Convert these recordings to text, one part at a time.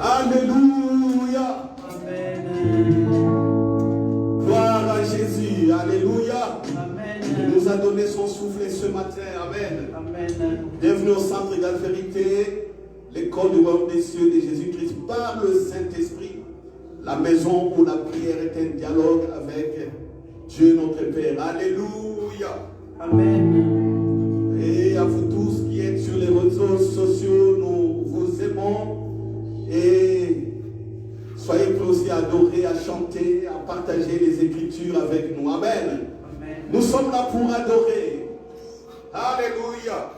Alléluia. Amen. Gloire à Jésus. Alléluia. Amen. Il nous a donné son souffle ce matin. Amen. Amen. Bienvenue au Centre Égale Vérité, l'école du royaume des cieux de Jésus-Christ par le Saint-Esprit. La maison où la prière est un dialogue avec Dieu notre Père. Alléluia. Amen. Et à vous tous qui êtes sur les réseaux sociaux, nous vous aimons. Et soyez prêts aussi à adorer, à chanter, à partager les Écritures avec nous. Amen. Amen. Nous sommes là pour adorer. Alléluia.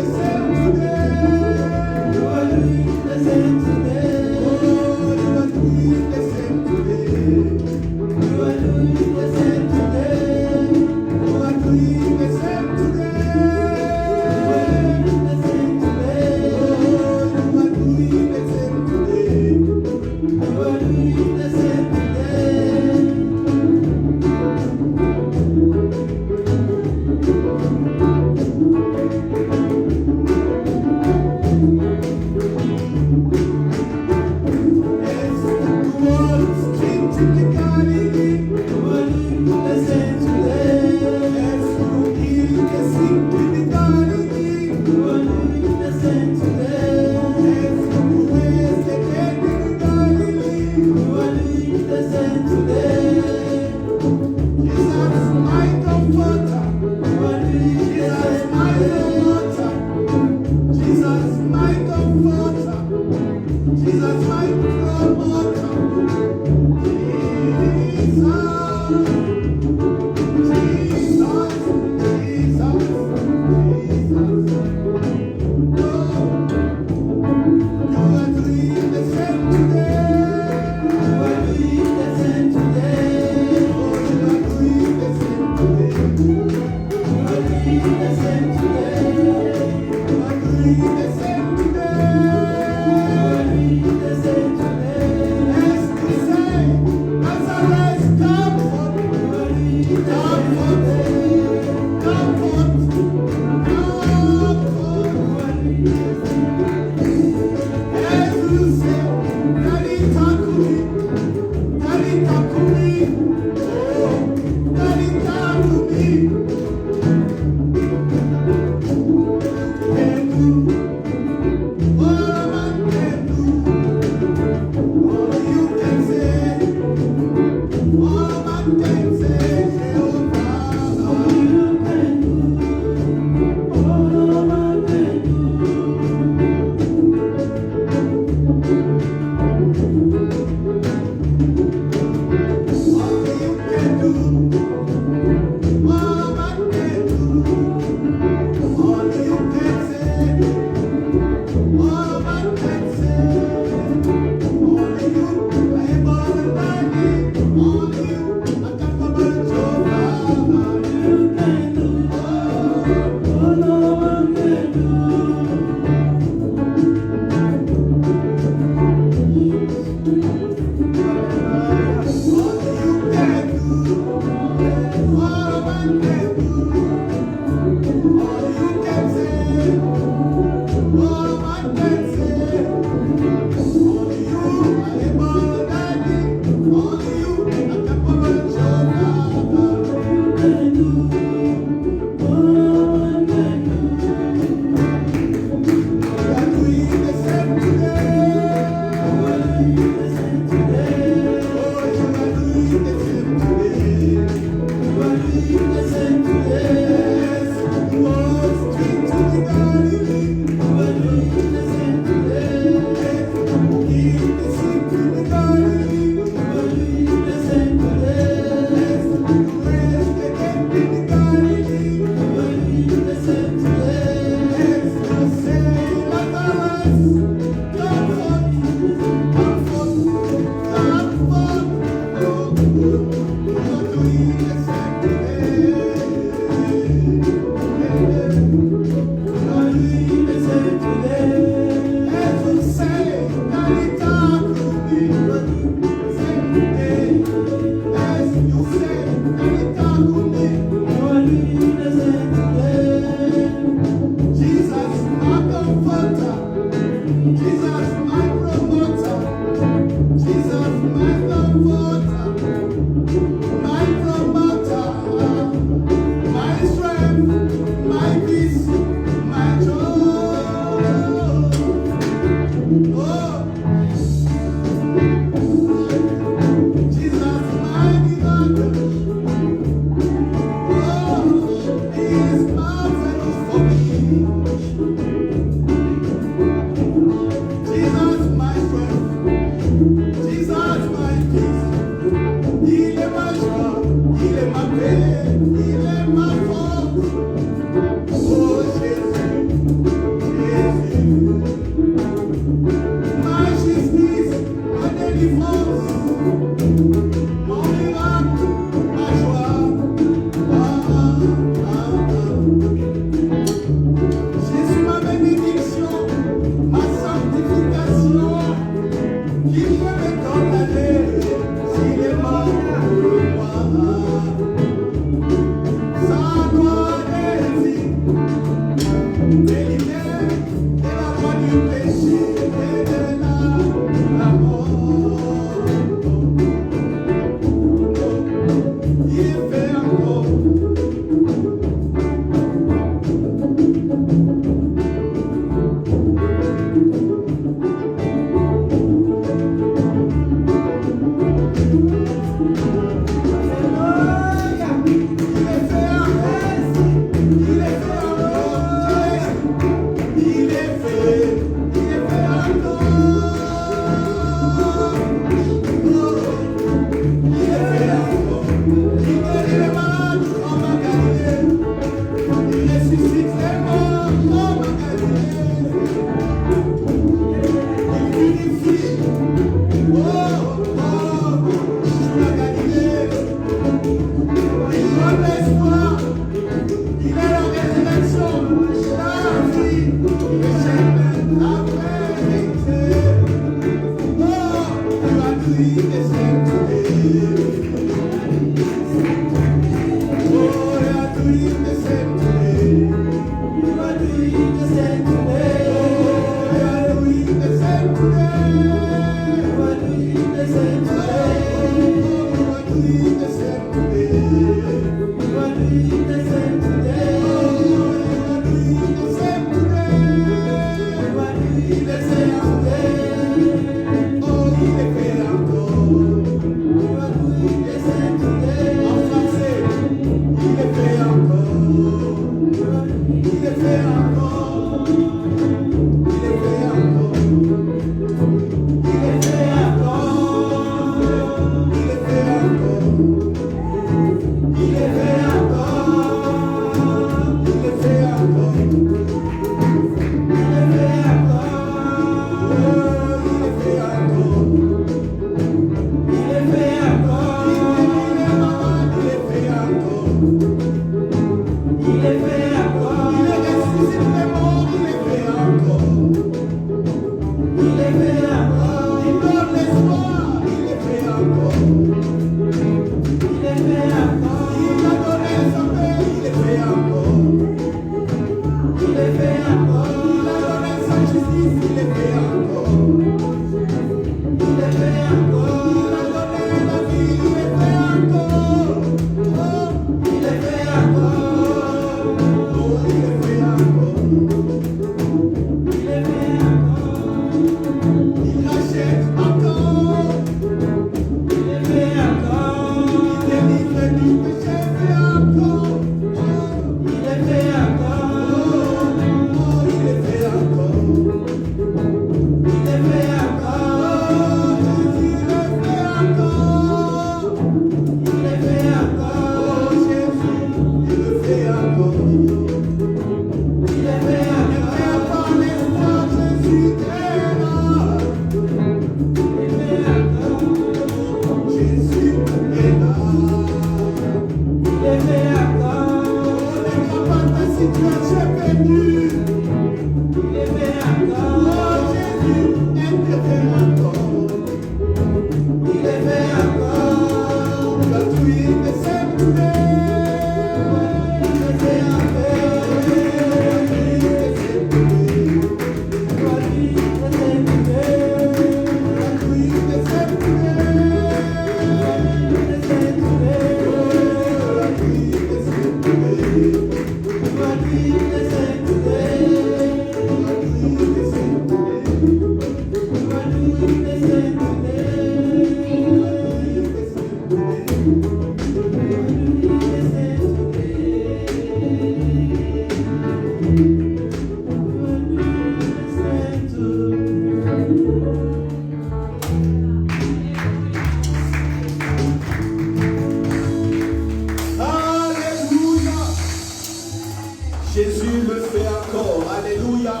Jésus le fait encore. Alléluia.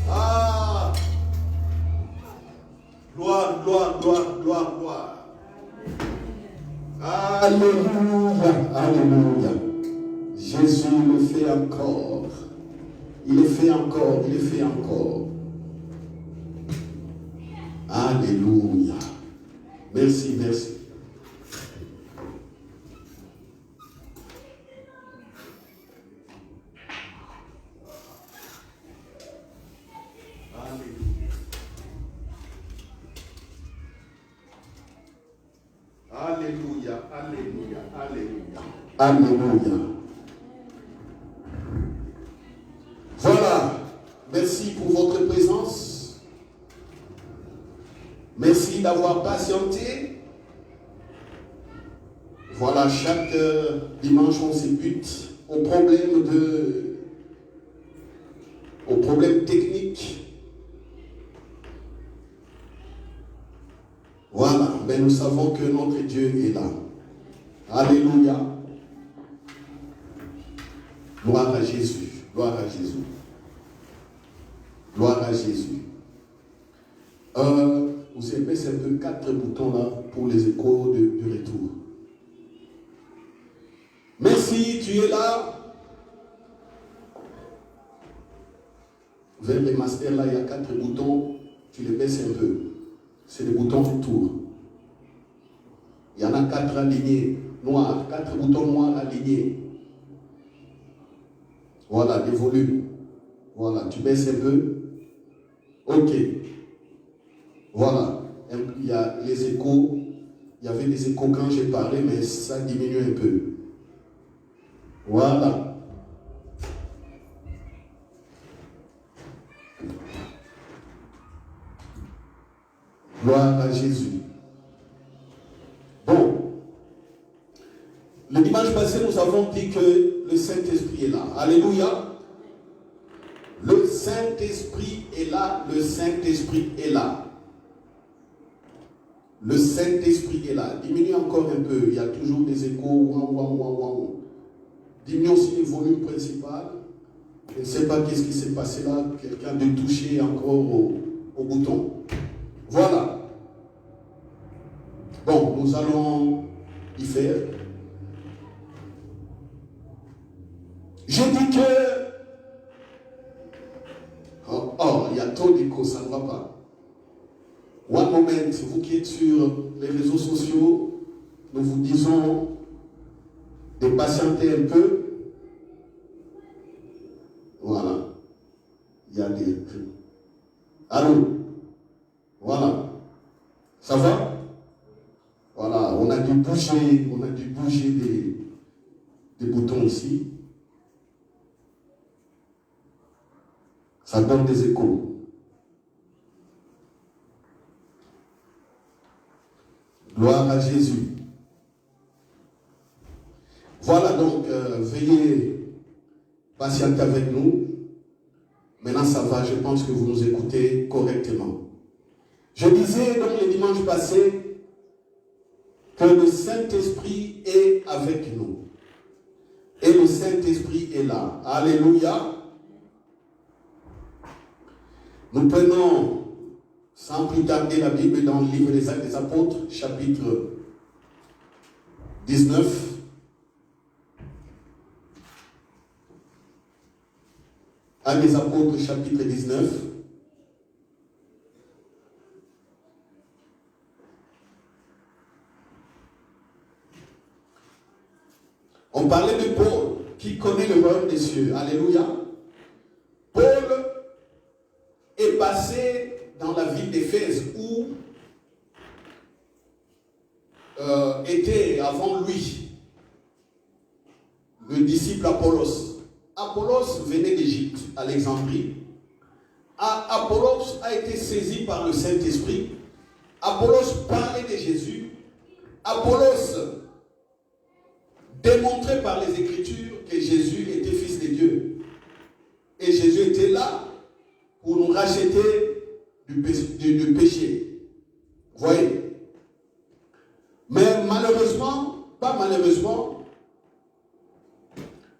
Ah. Gloire, gloire, gloire, gloire, gloire. Alléluia. Alléluia. Jésus le fait encore. Il le fait encore. Il le fait encore. Alléluia. Merci, merci. Alléluia, alléluia, alléluia, alléluia. Voilà, merci pour votre présence. Merci d'avoir patienté. Voilà, chaque dimanche on se bute aux problèmes techniques. Voilà, mais nous savons que notre Dieu est là. Alléluia. Gloire à Jésus. Gloire à Jésus. Gloire à Jésus. Vous savez, c'est un peu 4 boutons là pour les échos du retour. Merci, tu es là. Vers les masters là, il y a 4 boutons. Tu les baisses un peu. C'est les boutons retour. Il y en a 4 alignés, noirs, 4 boutons noirs alignés. Voilà, des volumes. Voilà, tu baisses un peu. Ok. Voilà. Il y a les échos. Il y avait des échos quand j'ai parlé, mais ça diminue un peu. Voilà. Gloire à Jésus. Bon. Le dimanche passé, nous avons dit que le Saint-Esprit est là. Alléluia. Le Saint-Esprit est là. Le Saint-Esprit est là. Le Saint-Esprit est là. Diminue encore un peu. Il y a toujours des échos. Diminue aussi le volume principal. Je ne sais pas qu'est-ce qui s'est passé là. Quelqu'un de touché encore au bouton. Voilà. Bon, nous allons y faire. Je dis que... Oh, il y a trop d'écho, ça ne va pas. One moment, vous qui êtes sur les réseaux sociaux, nous vous disons de patienter un peu. Voilà. Il y a des... Allô? Voilà. Ça va? Voilà, on a dû bouger des boutons ici. Ça donne des échos. Gloire à Jésus. Voilà donc, veuillez patienter avec nous. Maintenant ça va, je pense que vous nous écoutez correctement. Je disais donc le dimanche passé que le Saint-Esprit est avec nous. Et le Saint-Esprit est là. Alléluia. Nous prenons sans plus tarder la Bible dans le livre des Actes des Apôtres, chapitre 19. Actes des Apôtres, chapitre 19. On parlait de Paul, qui connaît le royaume des cieux. Alléluia. Paul est passé dans la ville d'Éphèse où était avant lui le disciple Apollos. Apollos venait d'Égypte, Alexandrie. Apollos a été saisi par le Saint-Esprit. Apollos parlait de Jésus. Apollos démontrait par les Écritures que Jésus était fils de Dieu. Et Jésus était là pour nous racheter du péché. Vous voyez? Mais malheureusement, pas malheureusement,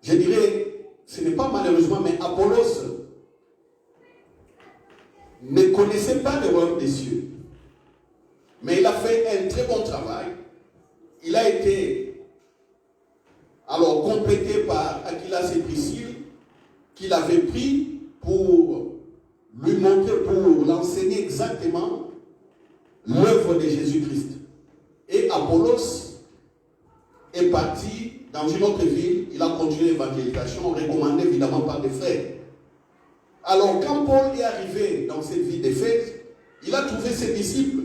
je dirais, ce n'est pas malheureusement, mais Apollos ne connaissait pas le royaume des cieux. Mais il a fait un très bon travail. Il a été alors complété par Aquilas et Priscille, qu'il avait pris pour lui montrer, pour l'enseigner exactement l'œuvre de Jésus-Christ. Et Apollos est parti dans une autre ville, il a continué l'évangélisation, recommandé évidemment par des frères. Alors quand Paul est arrivé dans cette ville d'Éphèse, il a trouvé ses disciples.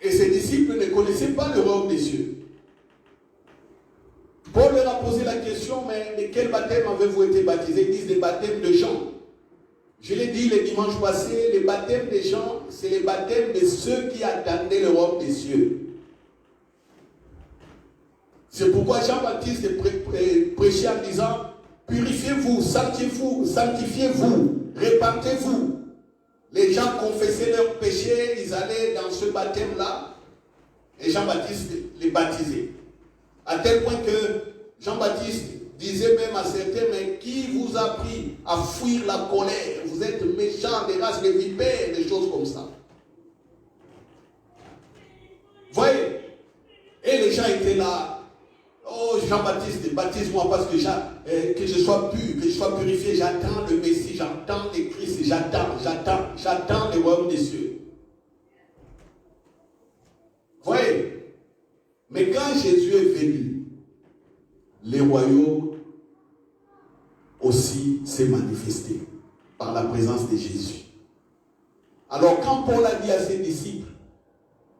Et ses disciples ne connaissaient pas le royaume des cieux. Paul leur a posé la question, mais de quel baptême avez-vous été baptisés? Ils disent des baptêmes de Jean. Je l'ai dit le dimanche passé, les baptêmes des gens, c'est les baptêmes de ceux qui attendaient le royaume des cieux. C'est pourquoi Jean-Baptiste prêchait en disant, purifiez-vous, sanctifiez-vous, répentez-vous. Les gens confessaient leurs péchés, ils allaient dans ce baptême-là, et Jean-Baptiste les baptisait. À tel point que Jean-Baptiste disait même à certains, mais qui vous a appris à fuir la colère? Vous êtes méchants, des races de vipères, des choses comme ça. Voyez? Et les gens étaient là. Oh Jean-Baptiste, baptise-moi parce que je sois pur, que je sois purifié. J'attends le Messie, j'attends le Christ, j'attends le royaume des cieux. Voyez? Mais quand Jésus est venu, le royaume aussi s'est manifesté par la présence de Jésus. Alors quand Paul a dit à ses disciples,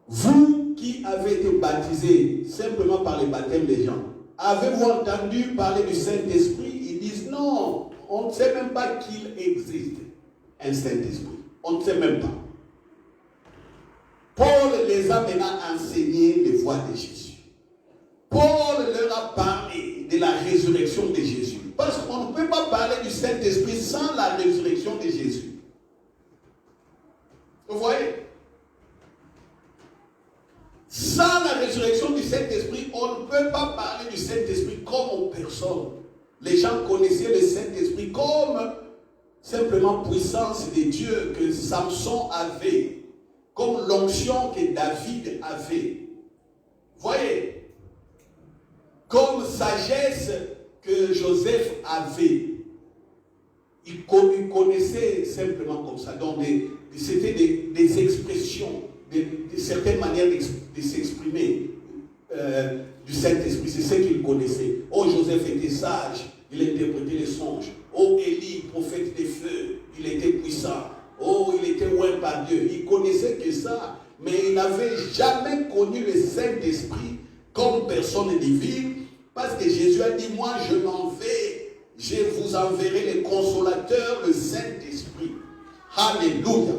vous qui avez été baptisés simplement par le baptême des gens, avez-vous entendu parler du Saint-Esprit? Ils disent non, on ne sait même pas qu'il existe un Saint-Esprit. On ne sait même pas. Paul les a maintenant enseigné les voies de Jésus. Paul leur a parlé de la résurrection de Jésus. Parce qu'on ne peut pas parler du Saint-Esprit sans la résurrection de Jésus. Vous voyez? Sans la résurrection du Saint-Esprit, on ne peut pas parler du Saint-Esprit comme aux personnes. Les gens connaissaient le Saint-Esprit comme simplement puissance de Dieu que Samson avait, comme l'onction que David avait. Voyez? Comme sagesse que Joseph avait. Il connaissait simplement comme ça. Donc, c'était des expressions, de certaines manières de s'exprimer du Saint-Esprit. C'est ce qu'il connaissait. Oh, Joseph était sage, il interprétait les songes. Oh, Élie, prophète des feux, il était puissant. Oh, il était oint par Dieu. Il connaissait que ça, mais il n'avait jamais connu le Saint-Esprit comme personne divine, parce que Jésus a dit, moi je m'en vais, je vous enverrai le consolateur, le Saint-Esprit. Alléluia.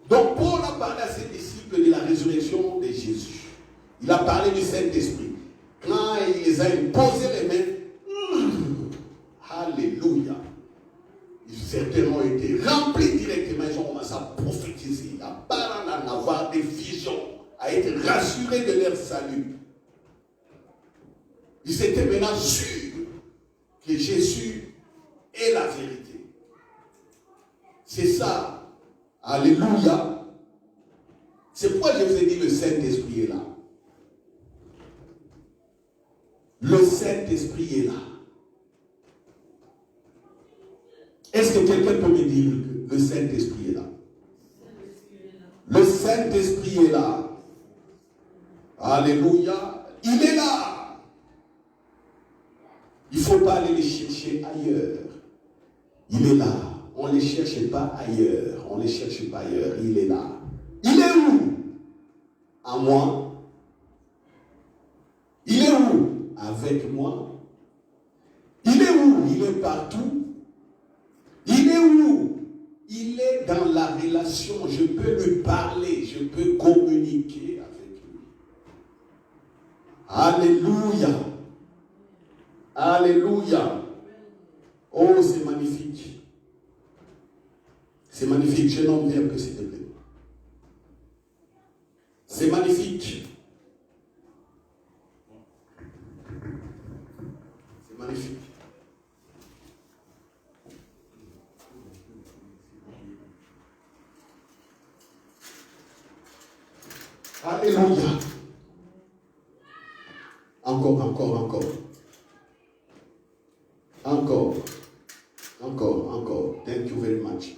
Donc Paul a parlé à ses disciples de la résurrection de Jésus. Il a parlé du Saint-Esprit. Quand il les a imposé les mains, alléluia. Certains ont été remplis directement, ils ont commencé à prophétiser, à parler, à avoir des visions, à être rassurés de leur salut. Ils étaient maintenant sûrs que Jésus est la vérité. C'est ça. Alléluia. C'est pourquoi je vous ai dit le Saint-Esprit est là. Le Saint-Esprit est là. Est-ce que quelqu'un peut me dire que le Saint-Esprit est là? Le Saint-Esprit est là. Alléluia. Il est là. Il ne faut pas aller les chercher ailleurs. Il est là. On ne les cherche pas ailleurs. On ne les cherche pas ailleurs. Il est là. Il est où? À moi. Il est où? Avec moi. Il est où? Il est partout. Il est où? Il est dans la relation. Je peux lui parler. Je peux communiquer avec lui. Alléluia. Alléluia. Oh, c'est magnifique. C'est magnifique. Je n'en viens que s'il te plaît. C'est magnifique. C'est magnifique. Alléluia. Encore. Thank you very much.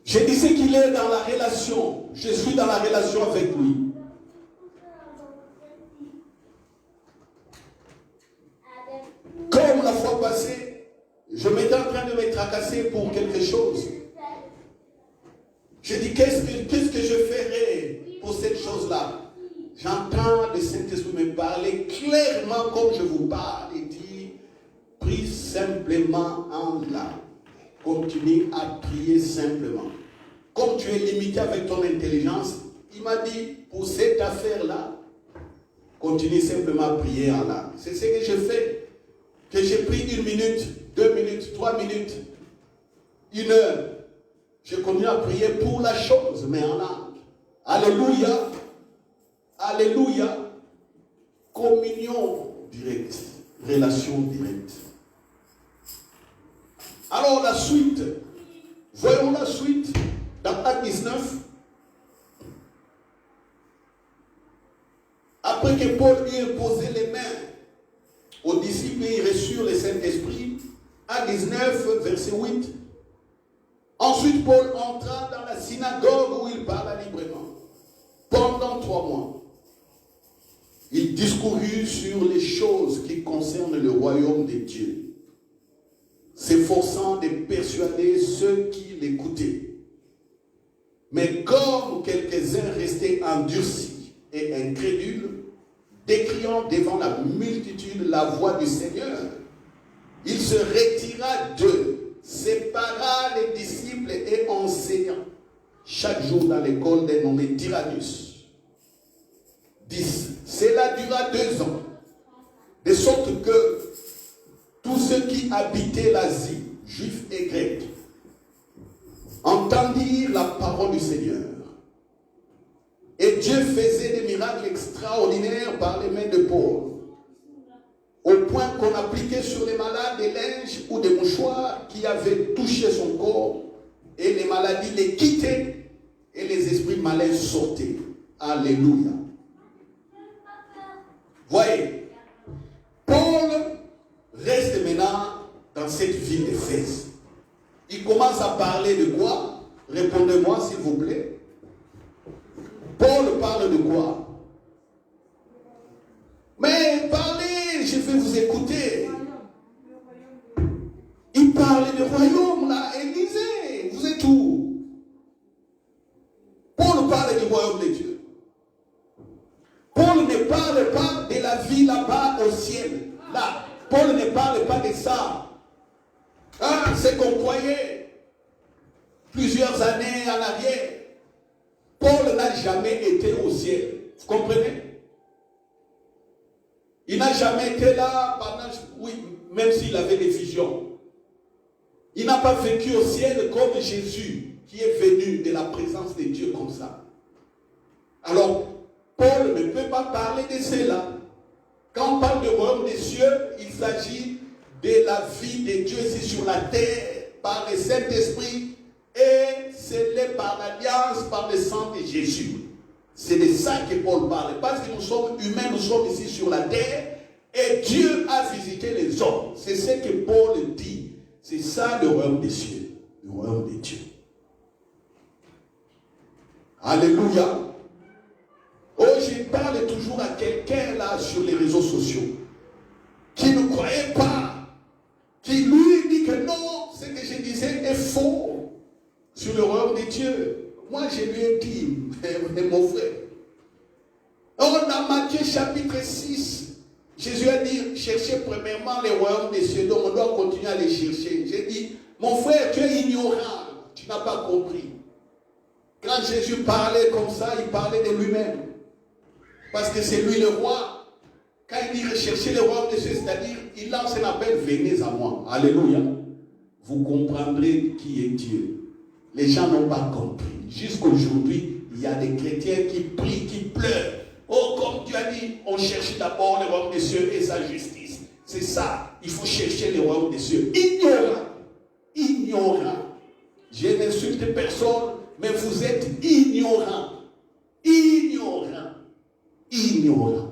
Je disais qu'il est dans la relation. Je suis dans la relation avec lui. Comme la fois passée, je m'étais en train de me tracasser pour quelque chose. Je dis, qu'est-ce que je ferai pour cette chose-là? J'entends le Saint-Esprit me parler clairement comme je vous parle et dit, prie simplement en là. Continue à prier simplement. Comme tu es limité avec ton intelligence, il m'a dit, pour cette affaire-là, continue simplement à prier en là. C'est ce que je fais. Que j'ai pris 1 minute, 2 minutes, 3 minutes, 1 heure. Je continue à prier pour la chose, mais en langue. Alléluia. Alléluia. Communion directe. Relation directe. Alors la suite. Voyons la suite. Dans Acte 19. Après que Paul eut imposé les mains aux disciples et reçurent le Saint-Esprit. Acte 19, verset 8. Ensuite, Paul entra dans la synagogue où il parla librement. Pendant 3 mois, il discourut sur les choses qui concernent le royaume de Dieu, s'efforçant de persuader ceux qui l'écoutaient. Mais comme quelques-uns restaient endurcis et incrédules, décriant devant la multitude la voix du Seigneur, il se retira d'eux, sépara les disciples et enseigna chaque jour dans l'école dénommée Tyrannus. 10. Cela dura 2 ans, de sorte que tous ceux qui habitaient l'Asie, juifs et grecs, entendirent la parole du Seigneur. Et Dieu faisait des miracles extraordinaires par les mains de Paul, au point qu'on appliquait sur les malades des linges ou des mouchoirs qui avaient touché son corps, et les maladies les quittaient, et les esprits malins sortaient. Alléluia. Voyez, Paul reste maintenant dans cette ville d'Éphèse. Il commence à parler de quoi? Répondez-moi s'il vous plaît. Paul parle de quoi? Mais parlez, je vais vous écouter. Il parle du royaume là, Élysée. Vous êtes où? Paul parle du royaume de Dieu. Paul ne parle pas de la vie là-bas au ciel. Là, Paul ne parle pas de ça. Hein, c'est qu'on croyait plusieurs années en arrière. Paul n'a jamais été au ciel. Vous comprenez? Il n'a jamais été là pendant... Oui, même s'il avait des visions. Il n'a pas vécu au ciel comme Jésus, qui est venu de la présence de Dieu comme ça. Alors, Paul ne peut pas parler de cela. Quand on parle du royaume des cieux, il s'agit de la vie de Dieu ici sur la terre, par le Saint-Esprit, et scellé par l'alliance, par le sang de Jésus. C'est de ça que Paul parle. Parce que nous sommes humains, nous sommes ici sur la terre, et Dieu a visité les hommes. C'est ça le royaume des cieux, le royaume des dieux. Alléluia. Oh, je parle toujours à quelqu'un là sur les réseaux sociaux qui ne croyait pas, qui lui dit que non, ce que je disais est faux sur le royaume des dieux. Moi, je lui ai dit, mon frère, dans Matthieu chapitre 6, Jésus a dit, cherchez premièrement les royaumes des cieux, donc on doit continuer à les chercher. J'ai dit, mon frère, tu es ignorant, tu n'as pas compris. Quand Jésus parlait comme ça, il parlait de lui-même. Parce que c'est lui le roi. Quand il dit rechercher le royaume des cieux, c'est-à-dire, il lance un appel, venez à moi. Alléluia. Vous comprendrez qui est Dieu. Les gens n'ont pas compris. Jusqu'aujourd'hui, il y a des chrétiens qui prient, qui pleurent. Oh, comme Dieu a dit, on cherche d'abord le royaume des cieux et sa justice. C'est ça, il faut chercher le royaume des cieux. Ignorant. Ignorant. Je n'insulte personne, mais vous êtes ignorant. Ignorant. Ignorant.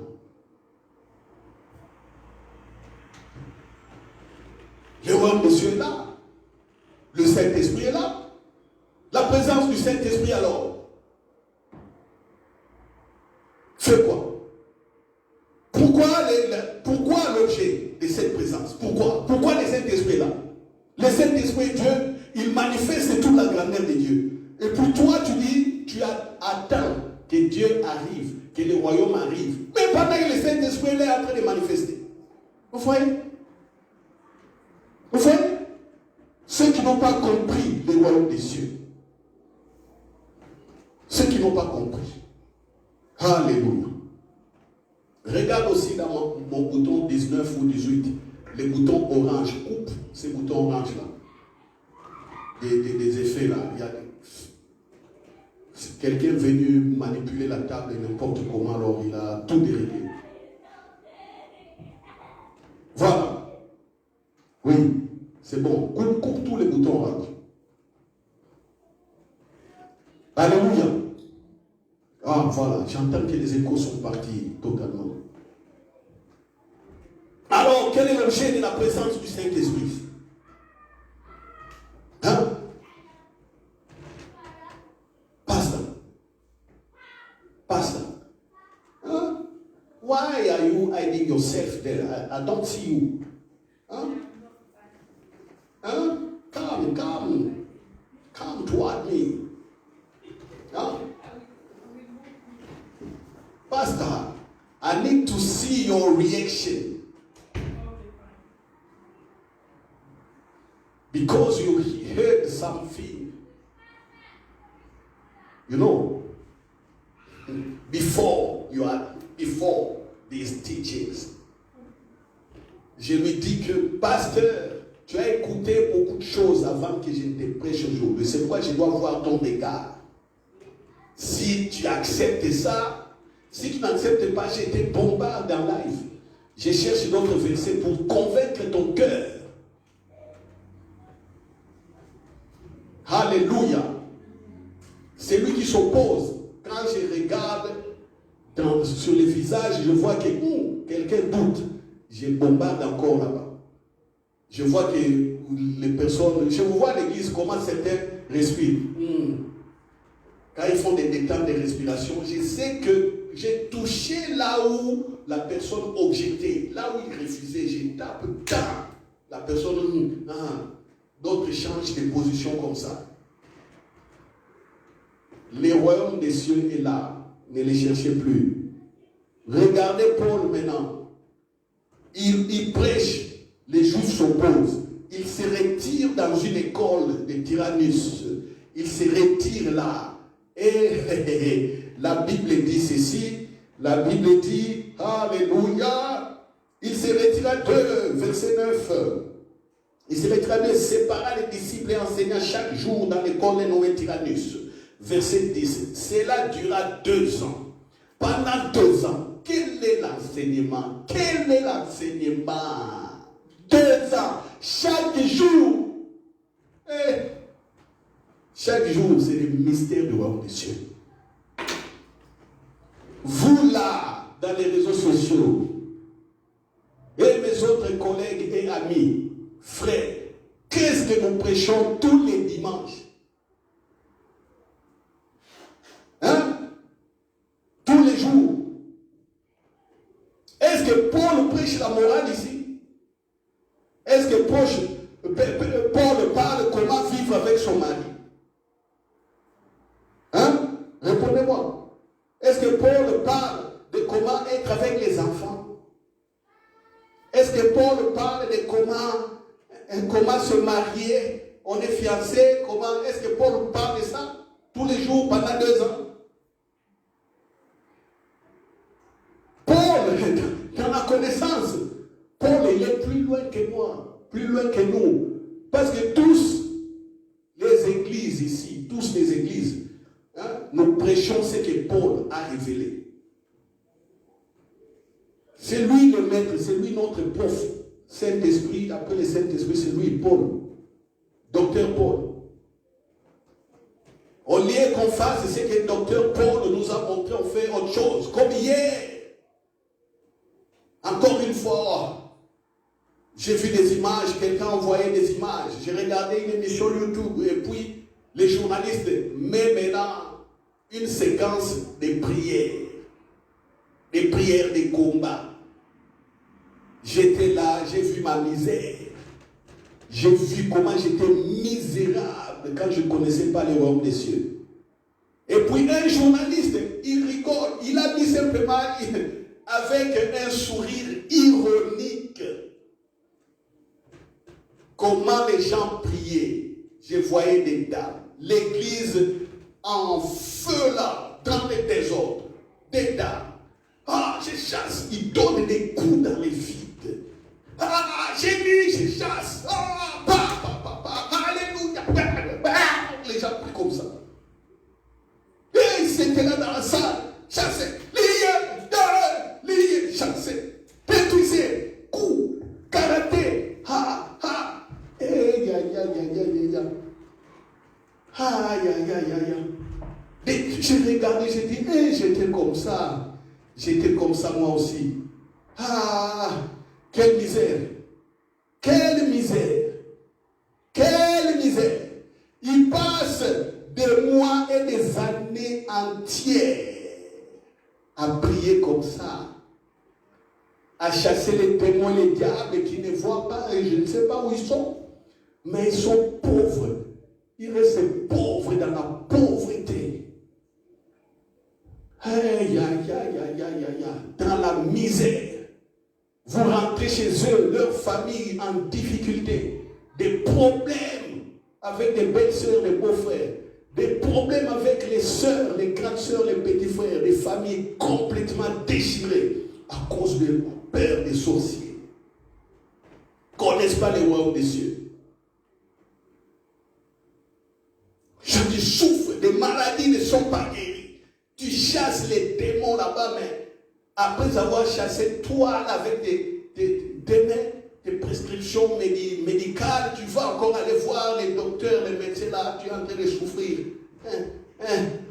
Le royaume des cieux est là. Le Saint-Esprit est là. La présence du Saint-Esprit alors fait quoi? Pourquoi l'objet de cette présence? Pourquoi le Saint-Esprit est là? Le Saint-Esprit est Dieu, il manifeste toute la grandeur de Dieu. Et pour toi, tu dis, tu attends que Dieu arrive, que le royaume arrive. Mais pendant que le Saint-Esprit est en train de manifester. Vous voyez? Vous voyez? Ceux qui n'ont pas compris le royaume des cieux. Ceux qui n'ont pas compris. Alléluia. Regarde aussi dans mon bouton 19 ou 18, les boutons orange. Coupe ces boutons orange là. Des effets là. Il y a quelqu'un venu manipuler la table n'importe comment, alors il a tout déréglé. Voilà. Oui, c'est bon. Coupe tous les boutons orange. Alléluia. Ah, voilà, j'entends que les échos sont partis totalement. Alors, quel est l'objet de la présence du Saint-Esprit? Hein? Pastor. Huh? Why are you hiding yourself there? I don't see you. Huh? Huh? Come toward me. Huh? Pastor, I need to see your reaction. Because you heard something. You know, before these teachings. Je lui dis que, pasteur, tu as écouté beaucoup de choses avant que je ne te prêche aujourd'hui. C'est pourquoi je dois voir ton regard. Si tu acceptes ça, si tu n'acceptes pas, je te bombarde en live. Je cherche d'autres versets pour convaincre ton cœur. Alléluia. C'est lui qui s'oppose. Quand je regarde sur les visages, je vois que quelqu'un doute. Je bombarde encore là-bas. Je vois que les personnes, je vois l'église, comment certains respirent. Quand ils font des détentes de respiration, je sais que j'ai touché là où la personne objectait, là où il refusait, je tape, la personne, d'autres changent de position comme ça. Le royaume des cieux est là, ne les cherchez plus. Regardez Paul maintenant. Il prêche, les Juifs s'opposent. Il se retire dans une école de Tyrannus. Il se retire là. Et la Bible dit ceci. La Bible dit, alléluia. Il se retira de, verset 9. Il se retira de, sépara les disciples et enseigna chaque jour dans l'école nommée Tyrannus. Verset 10. Cela dura 2 ans. Pendant 2 ans. Quel est l'enseignement? Quel est l'enseignement? 2 ans. Chaque jour. Chaque jour, c'est le mystère du royaume des cieux. Vous là, dans les réseaux sociaux, et mes autres collègues et amis, frères, qu'est-ce que nous prêchons tous les dimanches? Hein? Tous les jours. Est-ce que Paul prêche la morale ici? Est-ce que Paul parle comment vivre avec son mari? Hein? Répondez-moi. Est-ce que Paul parle de comment être avec les enfants? Est-ce que Paul parle de comment se marier? On est fiancé, comment? Est-ce que Paul parle de ça tous les jours pendant 2 ans? Paul, dans la connaissance, Paul il est plus loin que moi, plus loin que nous. Parce que tous les églises ici, tous les églises, hein, nous prêchons ce que Paul a révélé. C'est lui le maître, c'est lui notre prof. Saint-Esprit, après le Saint-Esprit, c'est lui Paul. Docteur Paul. Au lieu qu'on fasse ce que le docteur Paul nous a montré, on fait autre chose. Comme hier. Encore une fois, j'ai vu des images, quelqu'un envoyait des images. J'ai regardé une émission YouTube et puis les journalistes mettent maintenant une séquence de prières. Des prières de combat. J'étais là, j'ai vu ma misère. J'ai vu comment j'étais misérable quand je ne connaissais pas les royaumes des cieux. Et puis un journaliste, il rigole, il a dit simplement avec un sourire ironique comment les gens priaient. Je voyais des dames, l'église en feu là, dans les désordres, des dames. Ah, je chasse, ils donnent des coups dans les vides. Ah, j'ai dit, je chasse. Ah, alléluia. Les gens prient comme ça. Et ils étaient là dans la salle, chassaient, liés, chassaient, détruisaient, coups, karaté. Ah, ah, aïe, aïe, aïe, aïe, aïe, aïe. Aïe, aïe, aïe, aïe. J'ai regardé, j'ai dit, j'étais comme ça. J'étais comme ça moi aussi. Ah, quelle misère. Quelle misère. Quelle misère. Il passe des mois et des années entières à prier comme ça. À chasser les démons, les diables qui ne voient pas et je ne sais pas où ils sont. Mais ils sont pauvres. Ils restent pauvres dans la pauvreté. Aïe, aïe, aïe, aïe, aïe, aïe, dans la misère. Vous rentrez chez eux, leur famille en difficulté, des problèmes avec des belles-sœurs, les beaux-frères, des problèmes avec les sœurs, les grandes sœurs, les petits frères, des familles complètement déchirées à cause de la peur des sorciers. Ils ne connaissent pas les royaumes des cieux. Je te souffre, des maladies ne sont pas guéries. Tu chasses les démons là-bas, mais après avoir chassé toi avec des prescriptions médicales, tu vas encore aller voir les docteurs, les médecins là, tu es en train de souffrir.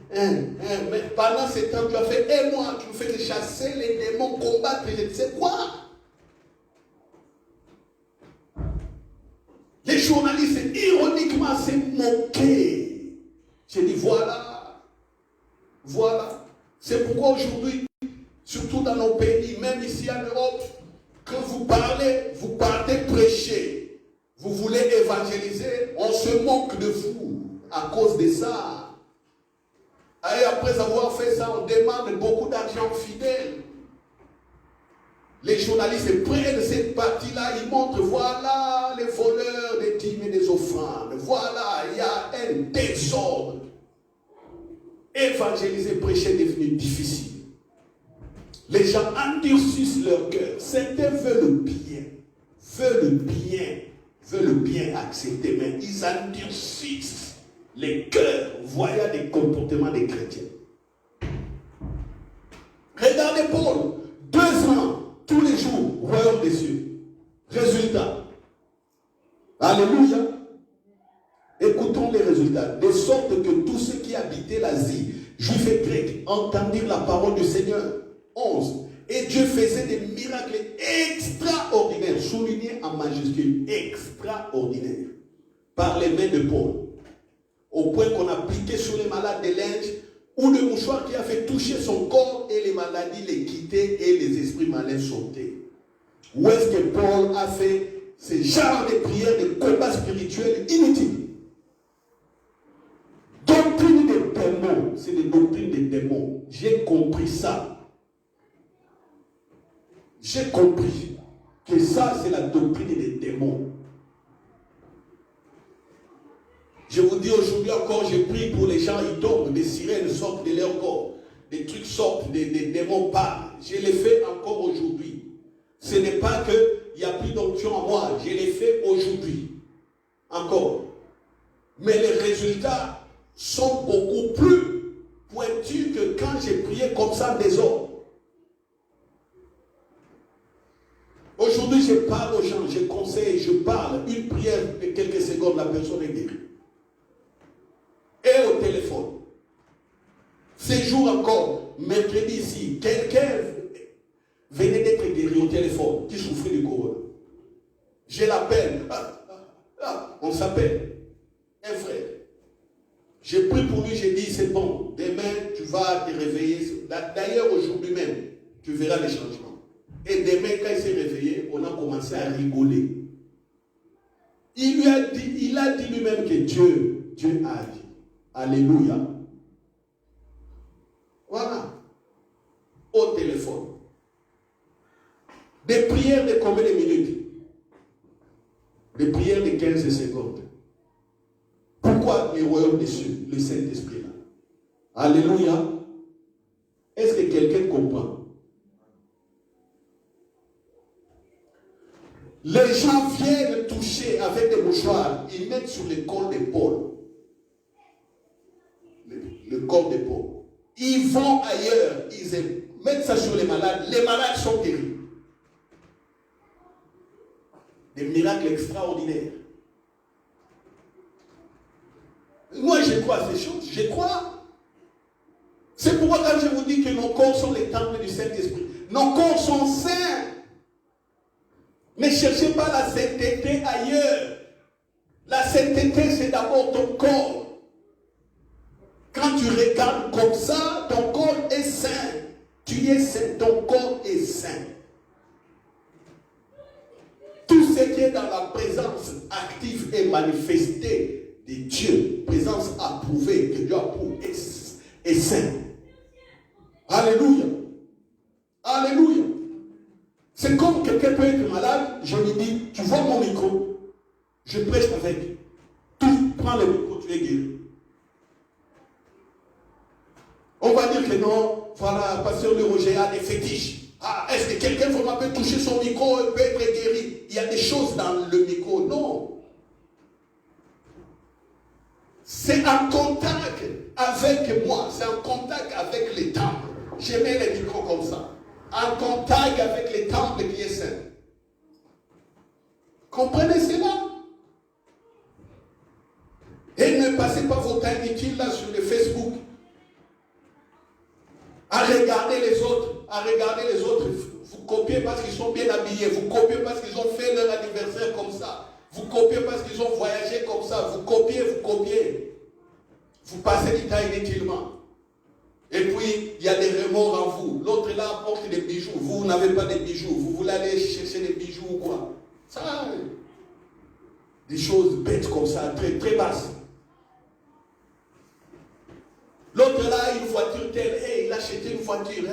Mais pendant ce temps, tu as fait un mois, tu fais chasser les démons, combattre, je ne sais quoi. Les journalistes, ironiquement, s'est moqués. J'ai dit, voilà. C'est pourquoi aujourd'hui, surtout dans nos pays, même ici en Europe, quand vous partez prêcher, vous voulez évangéliser, on se moque de vous à cause de ça. Et après avoir fait ça, on demande beaucoup d'argent fidèle. Les journalistes prennent cette partie-là, ils montrent, voilà les voleurs des dîmes et des offrandes. Voilà, il y a un désordre. Évangéliser, prêcher est devenu difficile. Les gens endurcissent leur cœur. Certains veulent le bien accepter, mais ils endurcissent les cœurs, voyant des comportements des chrétiens. Regardez Paul, 2 ans, tous les jours, royaume des cieux. Résultat. Alléluia. Écoutons les résultats. De sorte que tous ceux qui habitaient l'Asie, juifs et grecs, entendirent la parole du Seigneur. 11. Et Dieu faisait des miracles extraordinaires, soulignés en majuscule, extraordinaires. par les mains de Paul. Au point qu'on appliquait sur les malades des linges ou le mouchoir qui a fait toucher son corps et les maladies les quittaient et les esprits malins sautaient. Où est-ce que Paul a fait ce genre de prières, de combats spirituels inutiles? Doctrine des démons, c'est des doctrines des démons. J'ai compris ça. J'ai compris que ça, c'est la doctrine des démons. Je vous dis aujourd'hui encore, je prie pour les gens, ils dorment, des sirènes sortent de leur corps, des trucs sortent, des démons partent. Je l'ai fait encore aujourd'hui. Ce n'est pas qu'il n'y a plus d'onction en moi, je l'ai fait aujourd'hui. Encore. Mais les résultats sont beaucoup plus pointus que quand j'ai prié comme ça des hommes. Aujourd'hui, je parle aux gens, je conseille, je parle, une prière de quelques secondes, la personne est guérie. Et au téléphone. Ces jours encore, mercredi ici, quelqu'un venait d'être guéri au téléphone, qui souffrait du corona. Je l'appelle. On s'appelle. Un frère. J'ai pris pour lui, j'ai dit, c'est bon, demain tu vas te réveiller. D'ailleurs, aujourd'hui même, tu verras les changements. Et demain, quand il s'est réveillé, on a commencé à rigoler. Il a dit lui-même que Dieu a dit. Alléluia. Voilà. Au téléphone. Des prières de combien de minutes? Des prières de 15 secondes. Pourquoi les royaumes des cieux, le Saint-Esprit là? Alléluia. Est-ce que quelqu'un comprend? Les gens viennent toucher avec des mouchoirs, ils mettent sur le corps d'épaule. Le corps d'épaule. Ils vont ailleurs, ils mettent ça sur les malades sont guéris. Des miracles extraordinaires. Moi, je crois à ces choses, je crois. C'est pourquoi quand je vous dis que nos corps sont les temples du Saint-Esprit, nos corps sont saints. Ne cherchez pas la sainteté ailleurs. La sainteté, c'est d'abord ton corps. Quand tu regardes comme ça, ton corps est saint. Tu es saint, ton corps est saint. Tout ce qui est dans la présence active et manifestée de Dieu, présence approuvée, que Dieu approuve, est saint. Alléluia. Alléluia. C'est comme quelqu'un peut être malade, je lui dis, tu vois mon micro, je prêche avec. Tu prends le micro, tu es guéri. On va dire que non, voilà, pasteur de Roger a des fétiches. Ah, est-ce que quelqu'un vraiment peut toucher son micro et peut être guéri? Il y a des choses dans le micro. Non. C'est un contact avec moi, c'est un contact avec les temples. Je mets les micros comme ça. Un contact avec les temples qui est saint. Comprenez cela? Et ne passez pas vos temps inutiles là sur le Facebook à regarder les autres, vous copiez parce qu'ils sont bien habillés, vous copiez parce qu'ils ont fait leur anniversaire comme ça, vous copiez parce qu'ils ont voyagé comme ça, vous copiez, vous passez du temps inutilement. Et puis, il y a des remords en vous. L'autre là apporte des bijoux, vous n'avez pas de bijoux, vous voulez aller chercher des bijoux ou quoi? Ça, des choses bêtes comme ça, très, très basses. L'autre là, une voiture telle, hey, il a acheté une voiture,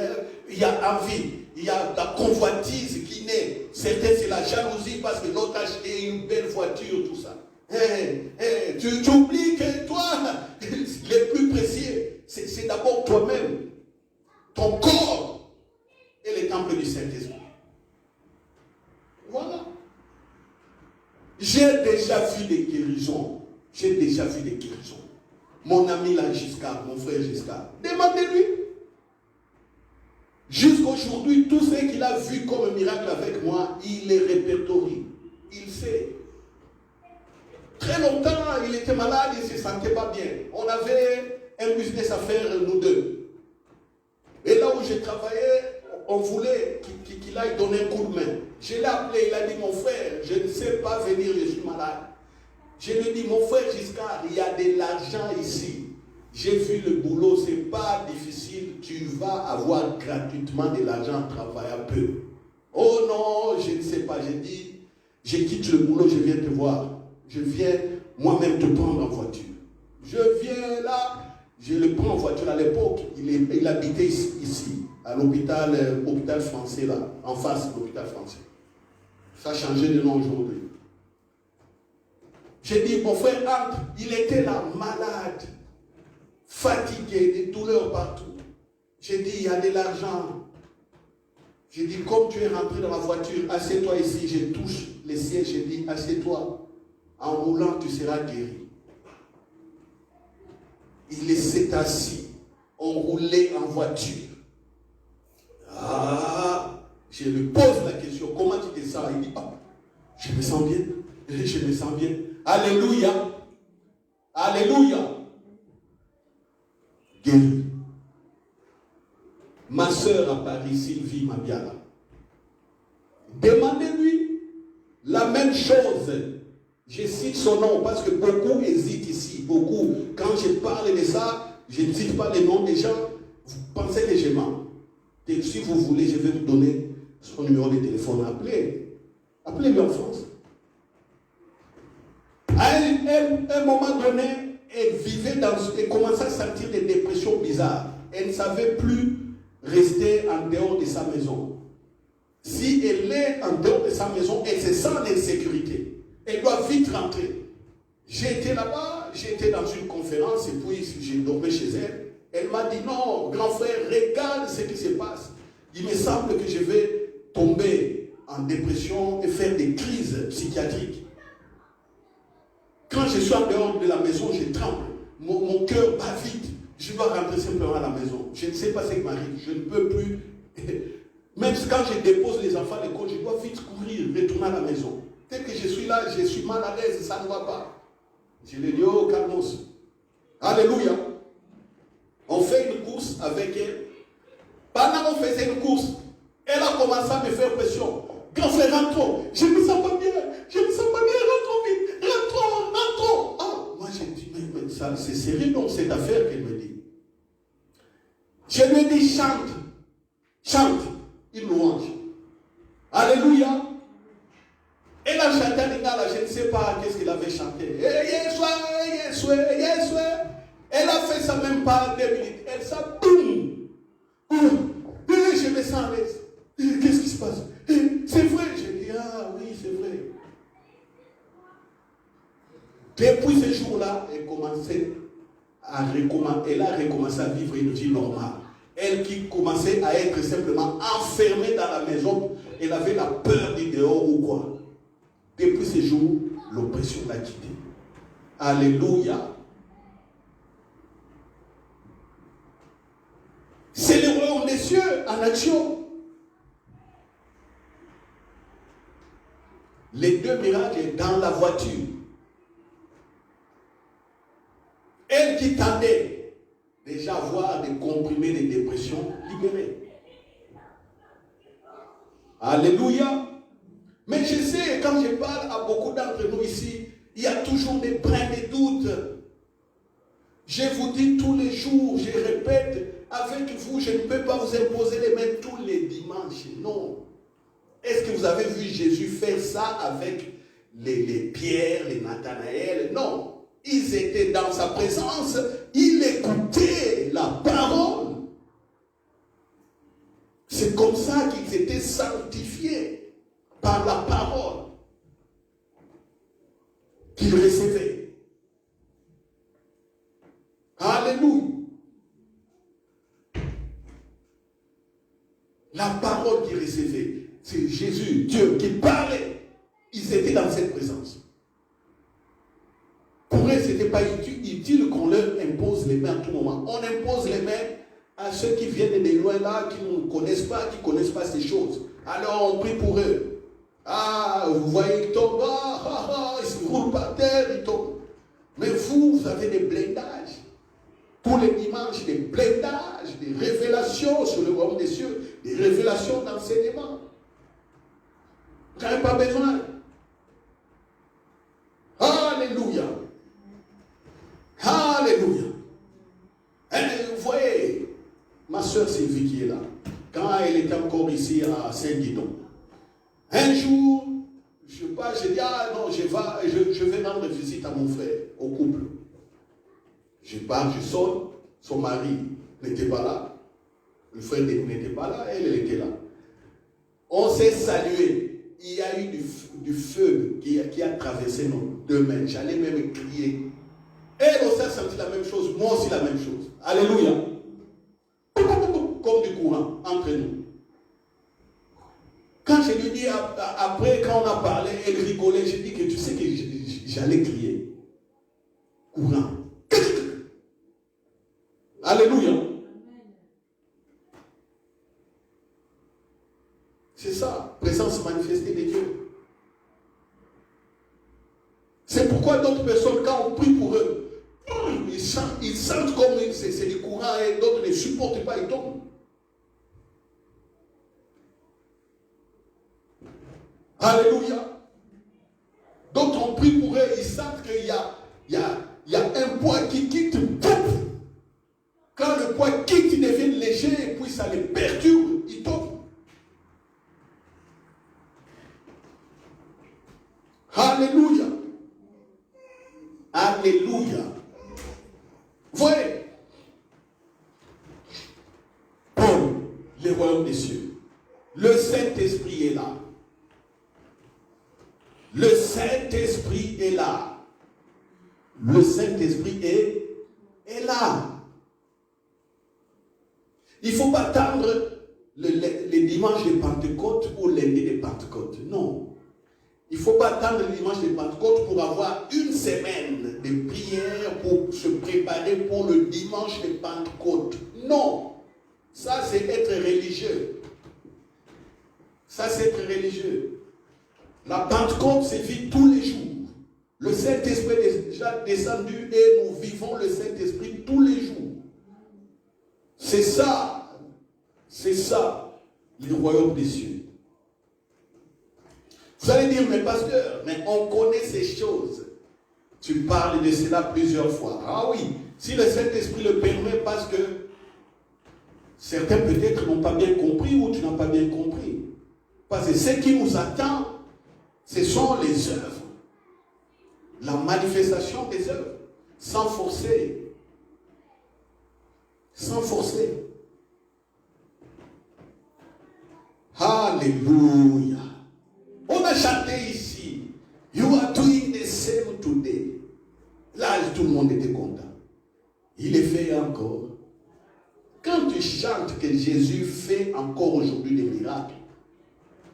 il y a envie, il y a la convoitise qui naît. Certains, c'est la jalousie parce que l'autre a acheté une belle voiture, tout ça. Tu oublies que toi, le plus précieux, c'est d'abord toi-même, ton corps et le temple du Saint-Esprit. Voilà. J'ai déjà vu des guérisons. Mon ami là, Giscard, mon frère Giscard, demandez-lui. Jusqu'aujourd'hui, tout ce qu'il a vu comme miracle avec moi, il les répertorie. Il sait. Très longtemps, il était malade, il ne se sentait pas bien. On avait un business à faire, nous deux. Et là où j'ai travaillé, on voulait qu'il aille donner un coup de main. Je l'ai appelé, il a dit, mon frère, je ne sais pas venir, je suis malade. Je lui dis, mon frère Giscard, il y a de l'argent ici. J'ai vu le boulot, ce n'est pas difficile. Tu vas avoir gratuitement de l'argent en travaillant peu. Oh non, je ne sais pas. J'ai dit, je quitte le boulot, je viens te voir. Je viens moi-même te prendre en voiture. Je viens là, je le prends en voiture. À l'époque, il habitait ici, à l'hôpital français, là, en face de l'hôpital français. Ça a changé de nom aujourd'hui. J'ai dit, mon frère entre, il était là, malade, fatigué, des douleurs partout. J'ai dit, il y a de l'argent. J'ai dit, comme tu es rentré dans la voiture, assieds-toi ici, je touche les sièges, j'ai dit, assieds-toi. En roulant, tu seras guéri. Il s'est assis. On roulait en voiture. Ah, je lui pose la question, comment tu te sens? Il dit, ah, je me sens bien. Je me sens bien. Alléluia. Alléluia. Guéri. Ma soeur à Paris, Sylvie Mabiala. Demandez-lui la même chose. Je cite son nom parce que beaucoup hésitent ici. Beaucoup. Quand je parle de ça, je ne cite pas les noms des gens. Vous pensez que je mens. Et si vous voulez, je vais vous donner son numéro de téléphone. Appelez-le en France. À un moment donné, elle commençait à sentir des dépressions bizarres. Elle ne savait plus rester en dehors de sa maison. Si elle est en dehors de sa maison, elle se sent en insécurité. Elle doit vite rentrer. J'étais là-bas, j'étais dans une conférence et puis j'ai dormi chez elle. Elle m'a dit, non, grand frère, regarde ce qui se passe. Il me semble que je vais tomber en dépression et faire des crises psychiatriques. Quand je suis en dehors de la maison, je tremble. Mon cœur bat vite. Je dois rentrer simplement à la maison. Je ne sais pas ce qui m'arrive. Je ne peux plus. Même quand je dépose les enfants à l'école, je dois vite courir, retourner à la maison. Dès que je suis là, je suis mal à l'aise, ça ne va pas. Je lui dis, oh, calmos. Alléluia. On fait une course avec elle. Pendant qu'on faisait une course, elle a commencé à me faire pression. Grand frère, rentrons. Je ne me sens pas bien. Je ne me sens pas bien. Rentrons vite. Rentrons. Ah, moi j'ai dit, mais ça, c'est sérieux donc cette affaire qu'elle me dit. Je lui ai dit, chante. Chante. Une louange. Alléluia. Elle a chanté un gars là, je ne sais pas qu'est-ce qu'il avait chanté. Elle a fait ça même pas 2 minutes. Elle s'est boum. Je me sens à l'aise. Qu'est-ce qui se passe? C'est vrai. J'ai dit, ah oui, c'est vrai. Depuis ce jour-là, elle a recommencé à vivre une vie normale. Elle qui commençait à être simplement enfermée dans la maison, elle avait la peur du dehors ou quoi. Depuis ce jour, l'oppression l'a quitté. Alléluia. C'est le royaume des cieux en action. Les 2 miracles dans la voiture. Elle qui tendait déjà à voir des comprimés de dépression libérés. Alléluia. Mais je sais, quand je parle à beaucoup d'entre nous ici, il y a toujours des brins de doute. Je vous dis tous les jours, je répète, avec vous, je ne peux pas vous imposer les mains tous les dimanches. Non. Est-ce que vous avez vu Jésus faire ça avec les Pierre, les Nathanaël? Non. Ils étaient dans sa présence, ils écoutaient la parole. C'est comme ça qu'ils étaient sanctifiés. Par la parole qu'il recevait. Alléluia. La parole qu'il recevait, c'est Jésus, Dieu qui parlait. Ils étaient dans cette présence. Pour eux, ce n'était pas utile qu'on leur impose les mains à tout moment. On impose les mains à ceux qui viennent de loin là, qui ne connaissent pas, qui ne connaissent pas ces choses. Alors on prie pour eux. Ah, vous voyez, ils tombent, ils se roulent par terre, ils tombent. Mais vous avez des blindages. Tous les dimanches, des blindages, des révélations sur le royaume des cieux, des révélations d'enseignement. Vous n'avez pas besoin. Alléluia. soeur Sylvie qui est là, quand elle était encore ici à Saint-Guidon, un jour, je sais pas, j'ai dit, ah non, je vais rendre visite à mon frère, au couple. Je pars, je sonne, son mari n'était pas là, le frère n'était pas là, elle était là. On s'est salué, il y a eu du feu qui a traversé nos deux mains, j'allais même crier. Elle aussi a senti la même chose, moi aussi la même chose. Alléluia. Comme du courant entre nous. Quand je lui dis, après, quand on a parlé, elle rigolait, j'ai dit que tu sais que j'allais crier. Courant. Alléluia. C'est ça, présence manifestée de Dieu. C'est pourquoi d'autres personnes, quand on prie pour eux, ils sentent comme c'est du courant et d'autres ne supportent pas, ils tombent. Alléluia. D'autres on prie pour eux, ils sentent qu'il y a un poids qui quitte. Quand le poids quitte, ils deviennent légers et puis ça les perturbe, ils tombent. Alléluia. Alléluia. Voyez, Paul, le royaume des cieux, le Saint-Esprit est là. Le Saint-Esprit est là. Le Saint-Esprit est là. Il ne faut pas attendre les dimanches de Pentecôte ou lundi de Pentecôte. Non. Il ne faut pas attendre le dimanche de Pentecôte pour avoir une semaine de prière pour se préparer pour le dimanche de Pentecôte. Non. Ça, c'est être religieux. Ça, c'est être religieux. La Pentecôte se vit tous les jours. Le Saint-Esprit est déjà descendu et nous vivons le Saint-Esprit tous les jours. C'est ça, le royaume des cieux. Vous allez dire, mais pasteur, mais on connaît ces choses. Tu parles de cela plusieurs fois. Ah oui, si le Saint-Esprit le permet, parce que certains peut-être n'ont pas bien compris ou tu n'as pas bien compris. Parce que ce qui nous attend, ce sont les œuvres. La manifestation des œuvres. Sans forcer. Sans forcer. Alléluia. On a chanté ici. You are doing the same today. Là, tout le monde était content. Il est fait encore. Quand tu chantes que Jésus fait encore aujourd'hui des miracles,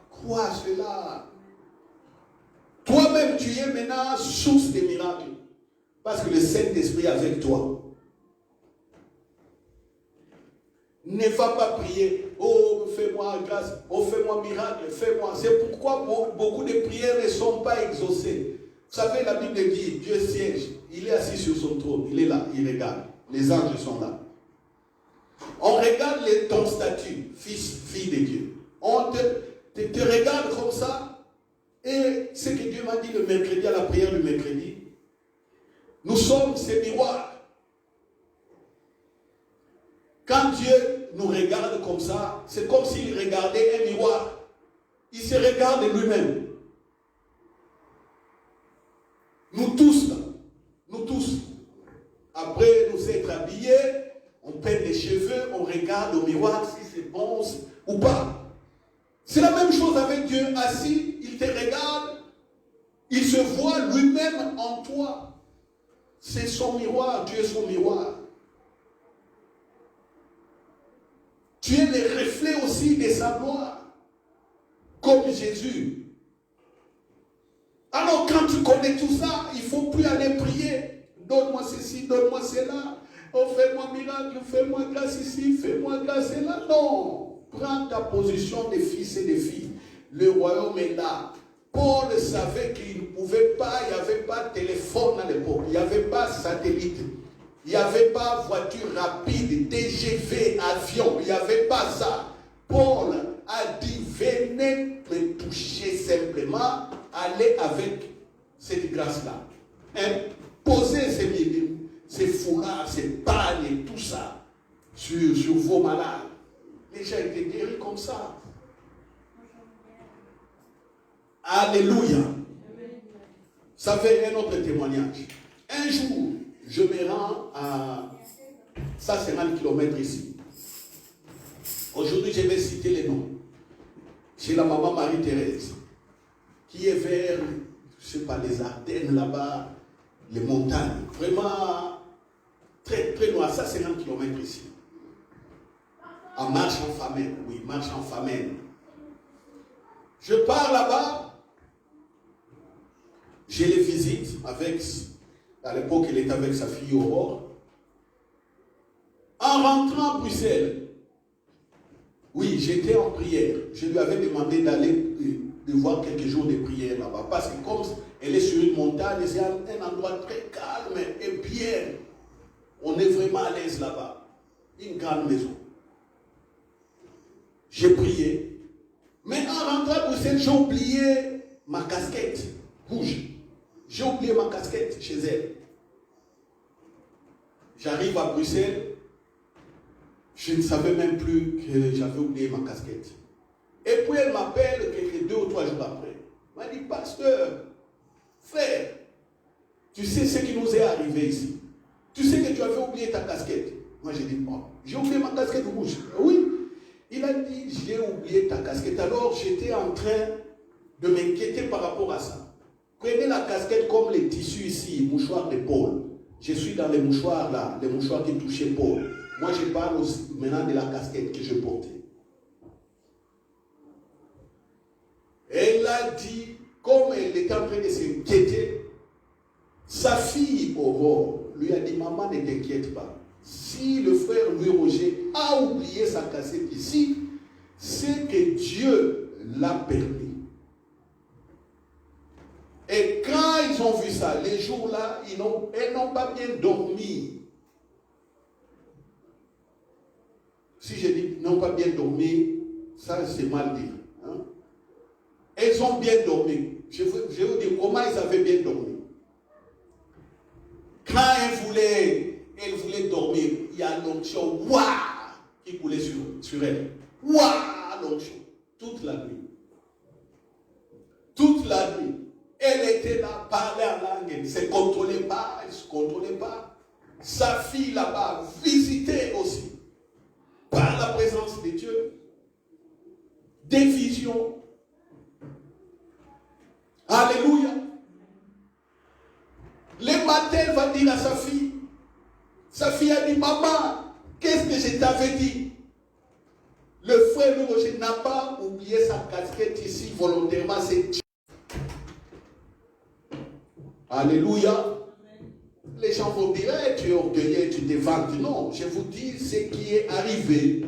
crois cela. Toi-même, tu es maintenant source des miracles. Parce que le Saint-Esprit est avec toi. Ne va pas prier. Oh, fais-moi grâce. Oh, fais-moi miracle. Fais-moi. C'est pourquoi beaucoup de prières ne sont pas exaucées. Vous savez, la Bible dit, Dieu siège. Il est assis sur son trône. Il est là. Il regarde. Les anges sont là. On regarde ton statut, fils, fille de Dieu. On te regarde comme ça. Et ce que Dieu m'a dit le mercredi, à la prière du mercredi, nous sommes ces miroirs. Quand Dieu nous regarde comme ça, c'est comme s'il regardait un miroir. Il se regarde lui-même. Nous tous, là, nous tous, après nous être habillés, on peint les cheveux, on regarde au miroir si c'est bon ou pas. C'est la même chose avec Dieu assis, il te regarde, il se voit lui-même en toi. C'est son miroir, tu es son miroir. Tu es le reflet aussi de sa gloire, comme Jésus. Alors quand tu connais tout ça, il ne faut plus aller prier. Donne-moi ceci, donne-moi cela. Oh, fais-moi miracle, fais-moi grâce ici, fais-moi grâce là. Non. Prends ta position de fils et de filles. Le royaume est là. Paul savait qu'il ne pouvait pas, il n'y avait pas de téléphone à l'époque, il n'y avait pas de satellite, il n'y avait pas de voiture rapide, TGV, avion, il n'y avait pas ça. Paul a dit, venez me toucher simplement, allez avec cette grâce-là. Posez ces foulards, ces pagnes et tout ça sur vos malades. Les gens étaient guéris comme ça. Alléluia. Ça fait un autre témoignage. Un jour, je me rends à 150 km ici. Aujourd'hui, je vais citer les noms. Chez la maman Marie-Thérèse, qui est vers, je ne sais pas, les Ardennes là-bas, les montagnes. Vraiment très, très loin, 150 km ici. En marche en famine, oui, marche en famine. Je pars là-bas, je les visite avec, à l'époque, il était avec sa fille Aurore. En rentrant à Bruxelles, oui, j'étais en prière. Je lui avais demandé d'aller de voir quelques jours de prière là-bas. Parce que comme elle est sur une montagne, c'est un endroit très calme et bien. On est vraiment à l'aise là-bas. Une grande maison. J'ai prié. Mais en rentrant à Bruxelles, j'ai oublié ma casquette rouge. J'ai oublié ma casquette chez elle. J'arrive à Bruxelles. Je ne savais même plus que j'avais oublié ma casquette. Et puis elle m'appelle quelques 2 ou 3 jours après. Elle m'a dit, pasteur, frère, tu sais ce qui nous est arrivé ici. Tu sais que tu avais oublié ta casquette. Moi j'ai dit, oh, j'ai oublié ma casquette rouge. Oui. Il a dit, j'ai oublié ta casquette. Alors j'étais en train de m'inquiéter par rapport à ça. Prenez la casquette comme les tissus ici, mouchoirs d'épaule. Je suis dans les mouchoirs là, les mouchoirs qui touchaient Paul. Moi, je parle aussi maintenant de la casquette que je portais. Elle a dit, comme elle était en train de s'inquiéter, sa fille Aurore lui a dit, maman, ne t'inquiète pas. Si le frère Louis Roger a oublié sa casquette ici, c'est que Dieu l'a permis. Et quand ils ont vu ça, les jours-là, elles n'ont pas bien dormi. Si je dis n'ont pas bien dormi, ça c'est mal dit. Hein? Elles ont bien dormi. Je vais vous dire comment elles avaient bien dormi. Quand elles voulaient dormir, il y a l'onction qui coulait sur elles. L'onction. Toute la nuit. Toute la nuit. Elle était là, parlait en langue, elle ne se contrôlait pas, elle ne se contrôlait pas. Sa fille là-bas visitait aussi. Par la présence de Dieu, des visions. Alléluia. Le matin, elle va dire à sa fille a dit, maman, qu'est-ce que je t'avais dit? Le frère Louis Roger n'a pas oublié sa casquette ici volontairement, c'est Dieu. Alléluia. Les gens vont dire, hey, tu es orgueilleux, tu te vantes. Non, je vous dis ce qui est arrivé.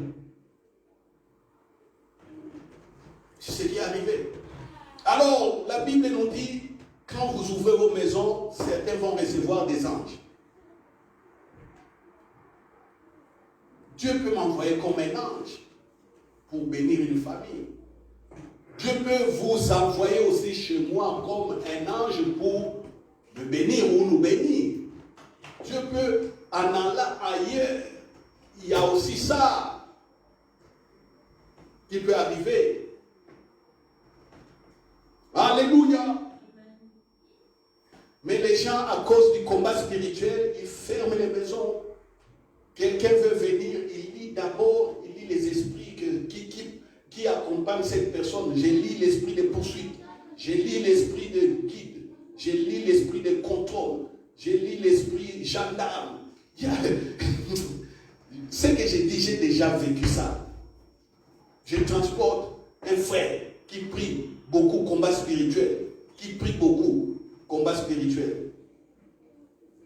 C'est ce qui est arrivé. Alors, la Bible nous dit, quand vous ouvrez vos maisons, certains vont recevoir des anges. Dieu peut m'envoyer comme un ange pour bénir une famille. Dieu peut vous envoyer aussi chez moi comme un ange pour me bénir ou nous bénir. Dieu peut en allant ailleurs. Il y a aussi ça qui peut arriver. Alléluia. Mais les gens, à cause du combat spirituel, ils ferment les maisons. Quelqu'un veut venir, il lit d'abord, il lit les esprits qui accompagnent cette personne. Je lis l'esprit de poursuite. Je lis l'esprit de guide. Je lis l'esprit de contrôle. Je lis l'esprit gendarme. Ce que j'ai dit, j'ai déjà vécu ça. Je transporte un frère qui prie beaucoup combat spirituel. Qui prie beaucoup combat spirituel.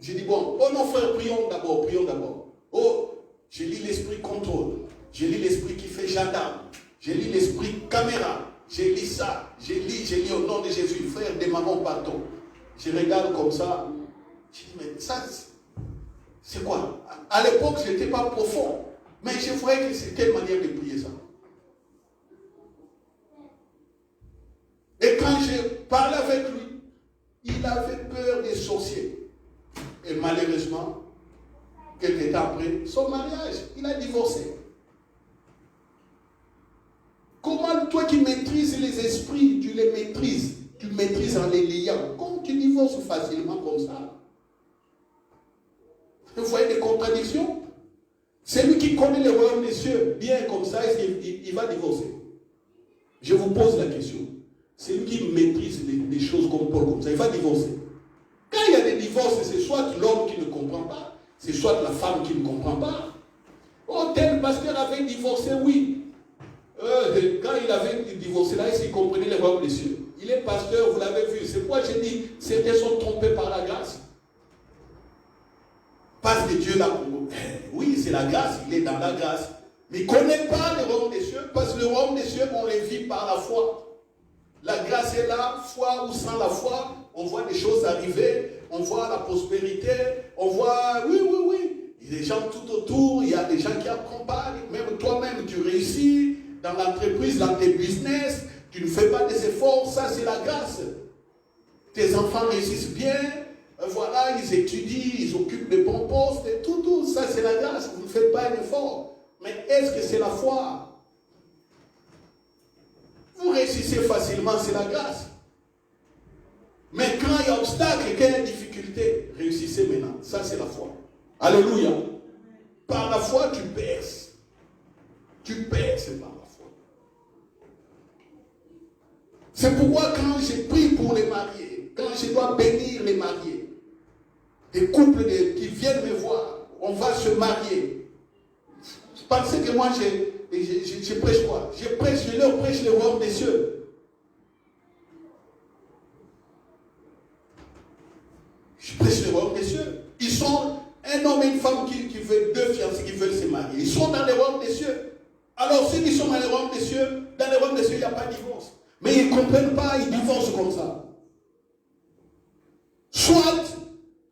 J'ai dit, bon, oh non frère, prions d'abord. Oh, je lis l'esprit contrôle. Je lis l'esprit qui fait gendarme. Je lis l'esprit caméra. Je lis ça. Je lis au nom de Jésus. Frère, de maman, pardon. Je regarde comme ça. Je dis, mais ça, c'est quoi? À l'époque, je n'étais pas profond. Mais je voyais que c'est quelle manière de prier ça. Et quand je parlais avec lui, il avait peur des sorciers. Et malheureusement, quelques temps après, son mariage, il a divorcé. maîtrises les esprits, tu les maîtrises. Tu maîtrises en les liant. Comme tu divorces facilement comme ça. Vous voyez des contradictions? Celui qui connaît le royaume des cieux, bien comme ça, il va divorcer. Je vous pose la question. Celui qui maîtrise les choses comme Paul, comme ça, il va divorcer. Quand il y a des divorces, c'est soit l'homme qui ne comprend pas, c'est soit la femme qui ne comprend pas. Oh, tel pasteur avait divorcé, oui. Quand il avait divorcé, là, il comprenait le royaume des cieux. Il est pasteur, vous l'avez vu. C'est pourquoi j'ai dit, certains sont trompés par la grâce. Parce que Dieu l'a pour oui, c'est la grâce, il est dans la grâce. Mais il ne connaît pas le royaume des cieux, parce que le royaume des cieux, on les vit par la foi. La grâce est là, foi ou sans la foi, on voit des choses arriver, on voit la prospérité, on voit, oui. Il y a des gens tout autour, il y a des gens qui accompagnent, même toi-même, tu réussis dans l'entreprise, dans tes business, tu ne fais pas des efforts, ça c'est la grâce. Tes enfants réussissent bien, voilà, ils étudient, ils occupent de bons postes, et tout, ça c'est la grâce, vous ne faites pas un effort. Mais est-ce que c'est la foi? Vous réussissez facilement, c'est la grâce. Mais quand il y a obstacle, quand il y a difficulté, réussissez maintenant, ça c'est la foi. Alléluia. Par la foi, tu perces. Tu perces par la foi. C'est pourquoi quand j'ai prie pour les mariés, quand je dois bénir les mariés, des couples qui viennent me voir, on va se marier. Pensez que moi, je prêche quoi? Je leur prêche le royaume des cieux. Je prêche le royaume des cieux. Ils sont un homme et une femme qui veulent, deux fiancés qui veulent se marier. Ils sont dans le royaume des cieux. Alors ceux qui sont dans le royaume des cieux, il n'y a pas de divorce. Mais ils ne comprennent pas, ils divorcent comme ça. Soit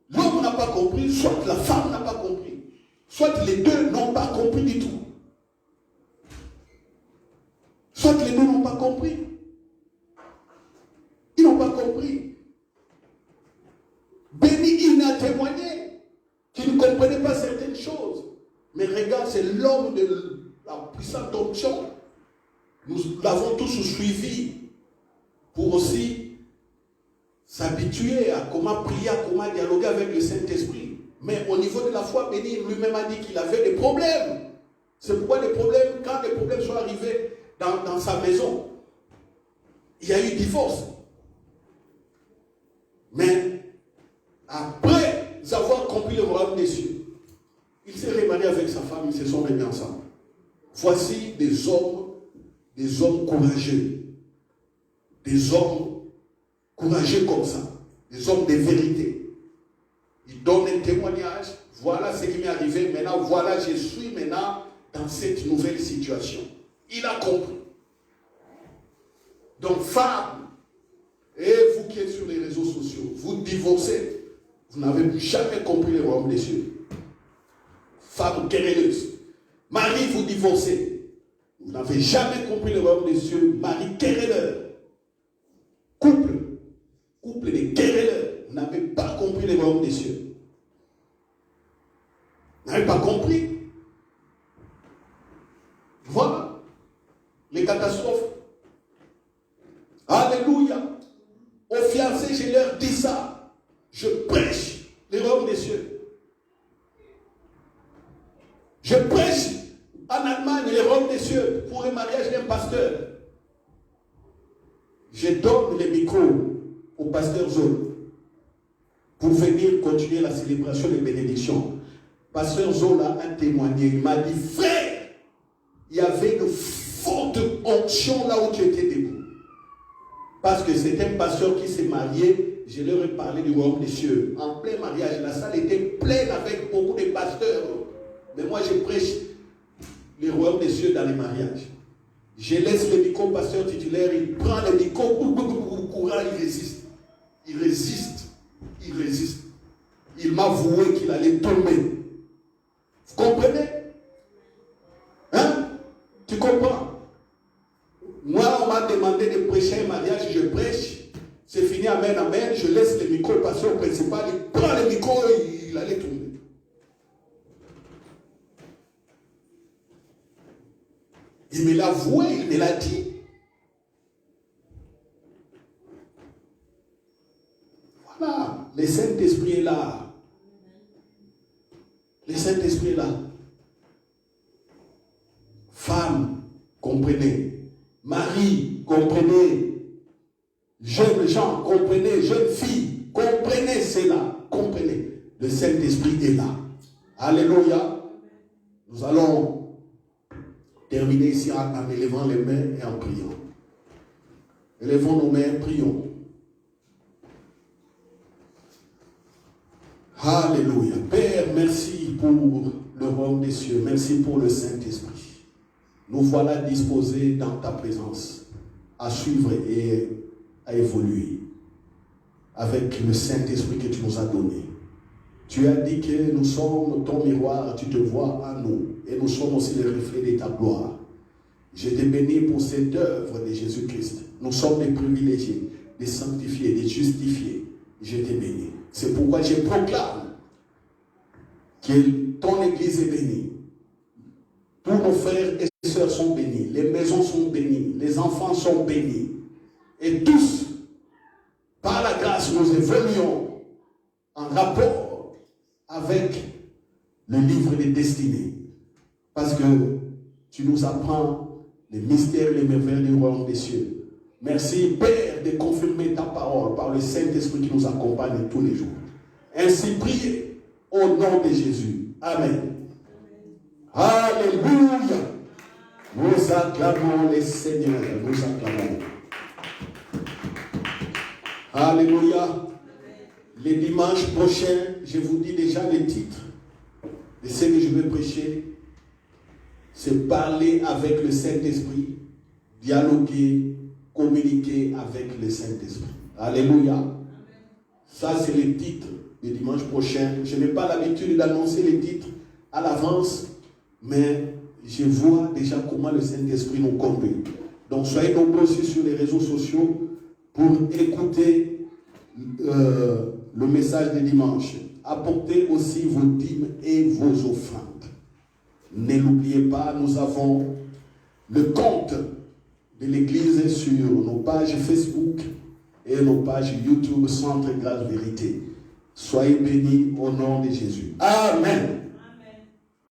l'homme n'a pas compris, soit la femme n'a pas compris. Soit les deux n'ont pas compris du tout. Soit les deux n'ont pas compris. Ils n'ont pas compris. Béni, il a témoigné qu'il ne comprenait pas certaines choses. Mais regarde, c'est l'homme de la puissante onction. Nous l'avons tous suivi pour aussi s'habituer à comment prier, à comment dialoguer avec le Saint-Esprit. Mais au niveau de la foi, Béni lui-même a dit qu'il avait des problèmes. C'est pourquoi les problèmes, quand les problèmes sont arrivés dans sa maison, il y a eu divorce. Mais après avoir compris le royaume des cieux, il s'est remarié avec sa femme, ils se sont remis ensemble. Voici des hommes courageux. Des hommes courageux comme ça. Des hommes de vérité. Ils donnent un témoignage. Voilà ce qui m'est arrivé. Maintenant, voilà, je suis maintenant dans cette nouvelle situation. Il a compris. Donc, femme, et vous qui êtes sur les réseaux sociaux, vous divorcez. Vous n'avez jamais compris le royaume des cieux. Femme querelleuse. Mari, vous divorcez. Vous n'avez jamais compris le royaume des cieux. Mari querelleur. Couple de querelleurs. Vous n'avez pas compris le royaume des cieux. Vous n'avez pas compris. Voilà les catastrophes. Alléluia. Aux fiancés, je leur dis ça. Je prêche le royaume des cieux. Je prêche en Allemagne le royaume des cieux pour le mariage d'un pasteur. Je donne le micro au pasteur Zol pour venir continuer la célébration des bénédictions. Pasteur Zol a témoigné. Il m'a dit, frère, il y avait une forte onction là où tu étais debout. Parce que c'est un pasteur qui s'est marié, je leur ai parlé du royaume des cieux. En plein mariage, la salle était pleine avec beaucoup de pasteurs. Mais moi, je prêche le royaume des cieux dans les mariages. Je laisse le micro au pasteur titulaire, il prend le micro, courant, il résiste. Il résiste. Il m'a voué qu'il allait tomber. Vous comprenez? Hein? Tu comprends? Moi, on m'a demandé de prêcher un mariage, je prêche. C'est fini, amen, amen. Je laisse le micro au pasteur principal, il prend le micro et il allait tomber. Il me l'a voué, il me l'a dit. Voilà, le Saint-Esprit est là. Le Saint-Esprit est là. Femmes, comprenez. Marie, comprenez. Jeunes gens, comprenez. Jeunes filles, comprenez cela. Comprenez. Le Saint-Esprit est là. Alléluia. Nous allons terminer ici en élevant les mains et en priant. Élevons nos mains, prions. Alléluia. Père, merci pour le royaume des cieux. Merci pour le Saint-Esprit. Nous voilà disposés dans ta présence à suivre et à évoluer avec le Saint-Esprit que tu nous as donné. Tu as dit que nous sommes ton miroir, tu te vois en nous et nous sommes aussi les reflets de ta gloire. Je te bénis pour cette œuvre de Jésus-Christ. Nous sommes des privilégiés, des sanctifiés, des justifiés. Je te bénis. C'est pourquoi je proclame que ton Église est bénie. Tous nos frères et sœurs sont bénis. Les maisons sont bénies. Les enfants sont bénis. Et tous, par la grâce, nous évoluons en rapport avec le livre des destinées. Parce que tu nous apprends les mystères et les merveilles du royaume des cieux. Merci, Père, de confirmer ta parole par le Saint-Esprit qui nous accompagne tous les jours. Ainsi, priez au nom de Jésus. Amen. Alléluia. Nous acclamons les seigneurs. Nous acclamons. Alléluia. Les dimanches prochains, je vous dis déjà les titres de ce que je vais prêcher. C'est parler avec le Saint-Esprit, dialoguer, communiquer avec le Saint-Esprit. Alléluia. Ça, c'est les titres du dimanche prochain. Je n'ai pas l'habitude d'annoncer les titres à l'avance, mais je vois déjà comment le Saint-Esprit nous conduit. Donc, soyez nombreux aussi sur les réseaux sociaux pour écouter le message de dimanche. Apportez aussi vos dîmes et vos offrandes. Ne l'oubliez pas, nous avons le compte de l'Église sur nos pages Facebook et nos pages YouTube Centre Grâce Vérité. Soyez bénis au nom de Jésus. Amen.